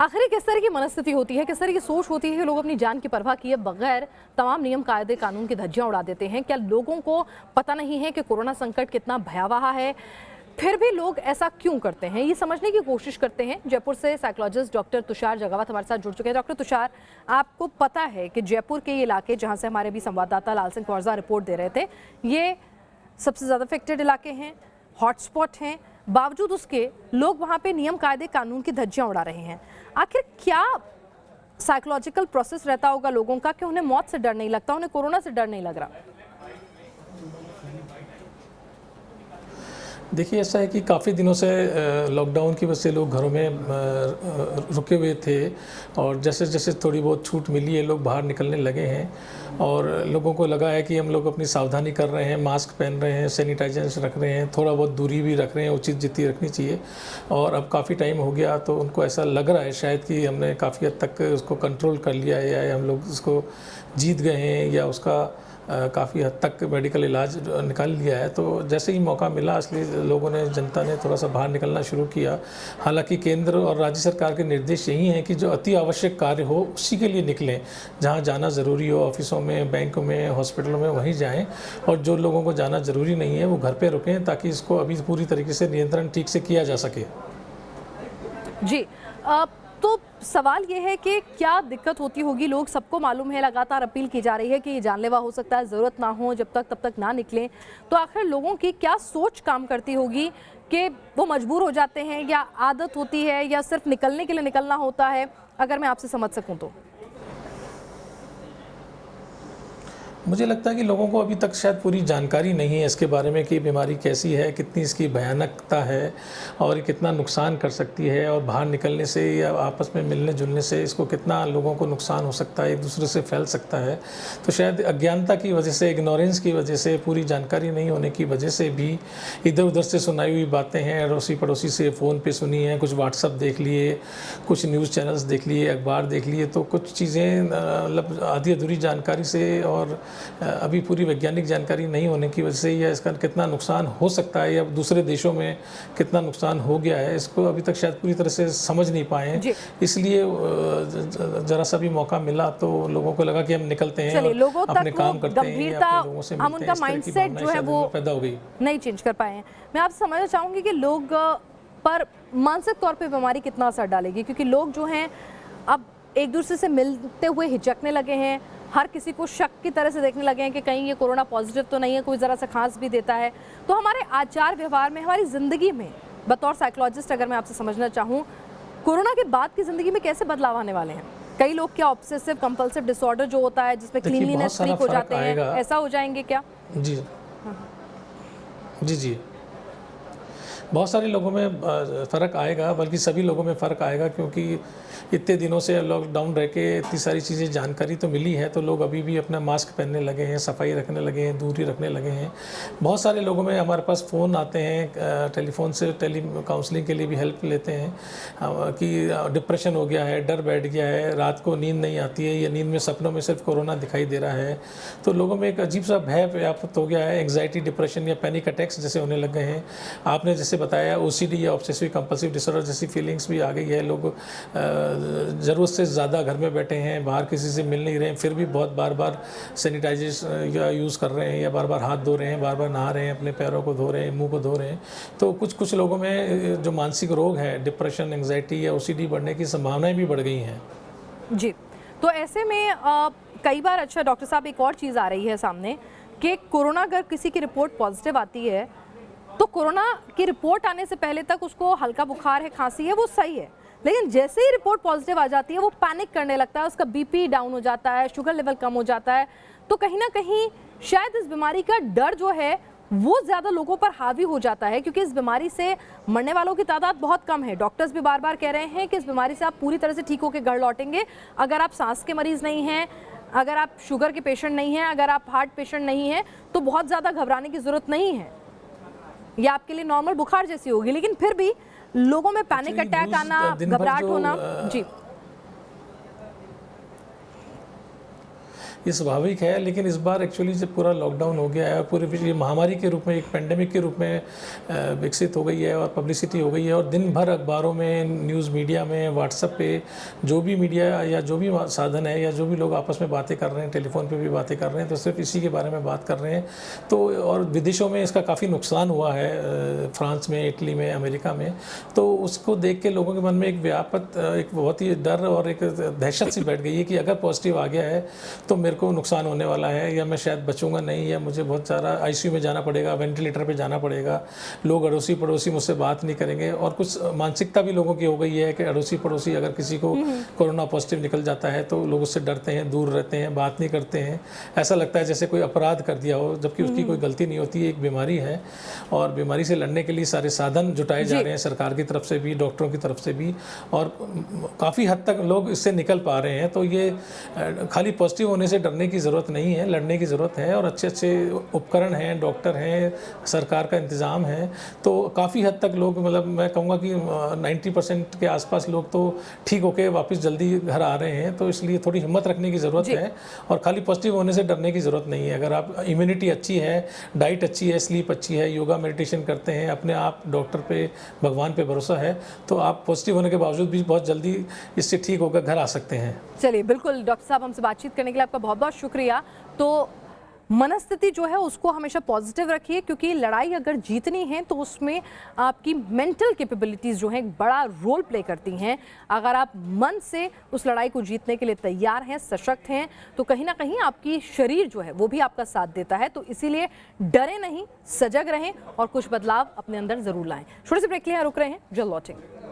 आखिर किस तरह की मनस्थिति होती है, किस तरह की सोच होती है कि लोग अपनी जान की परवाह किए बगैर तमाम नियम कायदे कानून की धज्जियां उड़ा देते हैं। क्या लोगों को पता नहीं है कि कोरोना संकट कितना भयावह है, फिर भी लोग ऐसा क्यों करते हैं? ये समझने की कोशिश करते हैं। जयपुर से साइकोलॉजिस्ट डॉक्टर तुषार जगावत हमारे साथ जुड़ चुके हैं। डॉक्टर तुषार, आपको पता है कि जयपुर के ये इलाके जहाँ से हमारे भी संवाददाता लाल सिंह कौरजा रिपोर्ट दे रहे थे, ये सबसे ज़्यादा अफेक्टेड इलाके हैं, हॉटस्पॉट हैं, बावजूद उसके लोग वहाँ पे नियम कायदे कानून की धज्जियां उड़ा रहे हैं। आखिर क्या साइकोलॉजिकल प्रोसेस रहता होगा लोगों का कि उन्हें मौत से डर नहीं लगता, उन्हें कोरोना से डर नहीं लग रहा? देखिए, ऐसा है कि काफ़ी दिनों से लॉकडाउन की वजह से लोग घरों में रुके हुए थे और जैसे जैसे थोड़ी बहुत छूट मिली है लोग बाहर निकलने लगे हैं और लोगों को लगा है कि हम लोग अपनी सावधानी कर रहे हैं, मास्क पहन रहे हैं, सैनिटाइजर्स रख रहे हैं, थोड़ा बहुत दूरी भी रख रहे हैं, उचित जितनी रखनी चाहिए। और अब काफ़ी टाइम हो गया तो उनको ऐसा लग रहा है शायद कि हमने काफ़ी हद तक उसको कंट्रोल कर लिया है या हम लोग उसको जीत गए हैं या उसका काफ़ी हद तक मेडिकल इलाज निकाल लिया है। तो जैसे ही मौका मिला इसलिए लोगों ने, जनता ने थोड़ा सा बाहर निकलना शुरू किया। हालांकि केंद्र और राज्य सरकार के निर्देश यही हैं कि जो अति आवश्यक कार्य हो उसी के लिए निकलें, जहां जाना ज़रूरी हो, ऑफिसों में, बैंकों में, हॉस्पिटलों में, वहीं जाएं। और जो लोगों को जाना ज़रूरी नहीं है वो घर पर रुकें ताकि इसको अभी पूरी तरीके से नियंत्रण ठीक से किया जा सके। जी, तो सवाल ये है कि क्या दिक्कत होती होगी? लोग, सबको मालूम है, लगातार अपील की जा रही है कि ये जानलेवा हो सकता है, ज़रूरत ना हो जब तक तब तक ना निकलें। तो आखिर लोगों की क्या सोच काम करती होगी कि वो मजबूर हो जाते हैं, या आदत होती है, या सिर्फ निकलने के लिए निकलना होता है? अगर मैं आपसे समझ सकूं तो। मुझे लगता है कि लोगों को अभी तक शायद पूरी जानकारी नहीं है इसके बारे में कि बीमारी कैसी है, कितनी इसकी भयानकता है और ये कितना नुकसान कर सकती है और बाहर निकलने से या आपस में मिलने जुलने से इसको कितना लोगों को नुकसान हो सकता है, एक दूसरे से फैल सकता है। तो शायद अज्ञानता की वजह से, इग्नोरेंस की वजह से, पूरी जानकारी नहीं होने की वजह से भी इधर उधर से सुनाई हुई बातें हैं, अड़ोसी पड़ोसी से फ़ोन पर सुनी हैं, कुछ व्हाट्सअप देख लिए, कुछ न्यूज़ चैनल्स देख लिए, अखबार देख लिए, तो कुछ चीज़ें मतलब आधी अधूरी जानकारी से और अभी पूरी वैज्ञानिक जानकारी नहीं होने की वजह से या इसका कितना नुकसान हो सकता है या दूसरे देशों में कितना नुकसान हो गया है, इसको अभी तक शायद पूरी तरह से समझ नहीं पाए। इसलिए जरा सा भी मौका मिला तो लोगों को लगा कि हम निकलते हैं और अपने काम करते हैं या अपने लोगों से मिलते हैं। हम उनका माइंडसेट जो है वो पैदा हो गई, नहीं चेंज कर पाए हैं। मैं आपसे समझना चाहूँगी कि लोग पर मानसिक तौर पर बीमारी कितना असर डालेगी, क्योंकि लोग जो हैं अब एक दूसरे से मिलते हुए हिचकने लगे हैं, हर किसी को शक की तरह से देखने लगे हैं कि कहीं ये कोरोना पॉजिटिव तो नहीं है, कोई ज़रा सा खांस भी देता है। तो हमारे आचार व्यवहार में, हमारी ज़िंदगी में, बतौर साइकोलॉजिस्ट अगर मैं आपसे समझना चाहूँ, कोरोना के बाद की ज़िंदगी में कैसे बदलाव आने वाले हैं? कई लोग क्या ऑब्सेसिव कंपल्सिव डिसऑर्डर जो होता है जिसमें क्लीनलीनेस फ्रीक हो जाते हैं, ऐसा हो जाएंगे क्या? जी जी जी, बहुत सारे लोगों में फ़र्क आएगा, बल्कि सभी लोगों में फ़र्क आएगा, क्योंकि इतने दिनों से लॉकडाउन रह के इतनी सारी चीज़ें जानकारी तो मिली है, तो लोग अभी भी अपना मास्क पहनने लगे हैं, सफाई रखने लगे हैं, दूरी रखने लगे हैं। बहुत सारे लोगों में हमारे पास फ़ोन आते हैं, टेलीफोन से टेली काउंसलिंग के लिए भी हेल्प लेते हैं कि डिप्रेशन हो गया है, डर बैठ गया है, रात को नींद नहीं आती है या नींद में सपनों में सिर्फ कोरोना दिखाई दे रहा है। तो लोगों में एक अजीब सा भय व्याप्त हो गया है, एंग्जाइटी, डिप्रेशन या पैनिक अटैक्स जैसे होने लग गए हैं। आपने जैसे बताया ओसीडी या ऑब्सेसिव कंपल्सिव डिसऑर्डर जैसी फीलिंग्स भी आ गई है। लोग ज़रूरत से ज़्यादा घर में बैठे हैं, बाहर किसी से मिल नहीं रहे हैं, फिर भी बहुत बार सैनिटाइजर या यूज़ कर रहे हैं या बार हाथ धो रहे हैं, बार नहा रहे हैं, अपने पैरों को धो रहे हैं, मुंह को धो रहे हैं। तो कुछ लोगों में जो मानसिक रोग है, डिप्रेशन, एंग्जाइटी या ओसीडी बढ़ने की संभावनाएं भी बढ़ गई हैं। जी, तो ऐसे में कई बार, अच्छा डॉक्टर साहब, एक और चीज़ आ रही है सामने कि कोरोना अगर किसी की रिपोर्ट पॉजिटिव आती है तो कोरोना की रिपोर्ट आने से पहले तक उसको हल्का बुखार है, खांसी है, वो सही है, लेकिन जैसे ही रिपोर्ट पॉजिटिव आ जाती है वो पैनिक करने लगता है, उसका बीपी डाउन हो जाता है, शुगर लेवल कम हो जाता है। तो कहीं ना कहीं शायद इस बीमारी का डर जो है वो ज़्यादा लोगों पर हावी हो जाता है, क्योंकि इस बीमारी से मरने वालों की तादाद बहुत कम है। डॉक्टर्स भी बार बार कह रहे हैं कि इस बीमारी से आप पूरी तरह से ठीक होकर घर लौटेंगे अगर आप सांस के मरीज़ नहीं हैं, अगर आप शुगर के पेशेंट नहीं हैं, अगर आप हार्ट पेशेंट नहीं हैं, तो बहुत ज़्यादा घबराने की ज़रूरत नहीं है, या आपके लिए नॉर्मल बुखार जैसी होगी। लेकिन फिर भी लोगों में पैनिक अटैक आना, घबराहट होना। जी, ये स्वाभाविक है। लेकिन इस बार एक्चुअली जब पूरा लॉकडाउन हो गया है, पूरे ये महामारी के रूप में, एक पेंडेमिक के रूप में विकसित हो गई है और पब्लिसिटी हो गई है, और दिन भर अखबारों में, न्यूज़ मीडिया में, व्हाट्सएप पे जो भी मीडिया या जो भी साधन है या जो भी लोग आपस में बातें कर रहे हैं, टेलीफोन पे भी बातें कर रहे हैं, तो सिर्फ इसी के बारे में बात कर रहे हैं। तो और विदेशों में इसका काफ़ी नुकसान हुआ है, फ्रांस में, इटली में, अमेरिका में। तो उसको देख के लोगों के मन में एक व्यापक, एक बहुत ही डर और एक दहशत सी बैठ गई है कि अगर पॉजिटिव आ गया है तो मेरे को नुकसान होने वाला है, या मैं शायद बचूंगा नहीं, या मुझे बहुत सारा आईसीयू में जाना पड़ेगा, वेंटिलेटर पे जाना पड़ेगा, लोग अड़ोसी पड़ोसी मुझसे बात नहीं करेंगे। और कुछ मानसिकता भी लोगों की हो गई है कि अड़ोसी पड़ोसी अगर किसी को कोरोना पॉजिटिव निकल जाता है तो लोग उससे डरते हैं, दूर रहते हैं, बात नहीं करते हैं। ऐसा लगता है जैसे कोई अपराध कर दिया हो, जबकि उसकी कोई गलती नहीं होती है, एक बीमारी है। और बीमारी से लड़ने के लिए सारे साधन जुटाए जा रहे हैं, सरकार की तरफ से भी, डॉक्टरों की तरफ से भी, और काफ़ी हद तक लोग इससे निकल पा रहे हैं। तो ये खाली पॉजिटिव होने से डरने की ज़रूरत नहीं है, लड़ने की ज़रूरत है। और अच्छे अच्छे उपकरण हैं, डॉक्टर हैं, सरकार का इंतज़ाम है। तो काफ़ी हद तक लोग, मतलब मैं कहूँगा कि 90% के आसपास लोग तो ठीक होके वापस जल्दी घर आ रहे हैं। तो इसलिए थोड़ी हिम्मत रखने की ज़रूरत है, और खाली पॉजिटिव होने से डरने की ज़रूरत नहीं है। अगर आप इम्यूनिटी अच्छी है, डाइट अच्छी है, स्लीप अच्छी है, योगा मेडिटेशन करते हैं, अपने आप डॉक्टर पे, भगवान पे भरोसा है, तो आप पॉजिटिव होने के बावजूद भी बहुत जल्दी इससे ठीक होकर घर आ सकते हैं। चलिए, बिल्कुल डॉक्टर साहब, हमसे बातचीत करने के लिए आपका बहुत बहुत शुक्रिया। तो मनस्थिति जो है उसको हमेशा पॉजिटिव रखिए, क्योंकि लड़ाई अगर जीतनी है तो उसमें आपकी मेंटल कैपेबिलिटीज़ जो हैं एक बड़ा रोल प्ले करती हैं। अगर आप मन से उस लड़ाई को जीतने के लिए तैयार हैं, सशक्त हैं, तो कहीं ना कहीं आपकी शरीर जो है वो भी आपका साथ देता है। तो इसीलिए डरे नहीं, सजग रहें और कुछ बदलाव अपने अंदर ज़रूर लाएं। छोटे से ब्रेक के लिए रुक रहे हैं, जल्द लौटेंगे।